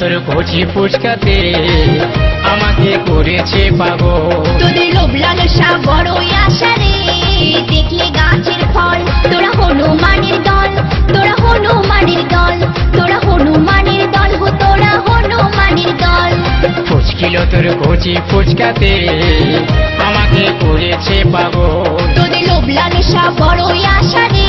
তোর কচি ফুচকাতে আমাকে করেছে পাগল। তোদের লোভ লালসা বড়ই আশা রে, দেখলে গাছের ফল। তোরা হনুমানের দল, তোরা হনুমানের দল, তোরা হনুমানের দল গো, তোরা হনুমানের দল। ফুচকিলো তোর কচি ফুচকাতে আমাকে করেছে পাগল। তোদের লোভ লালসা বড়ই আশা রে,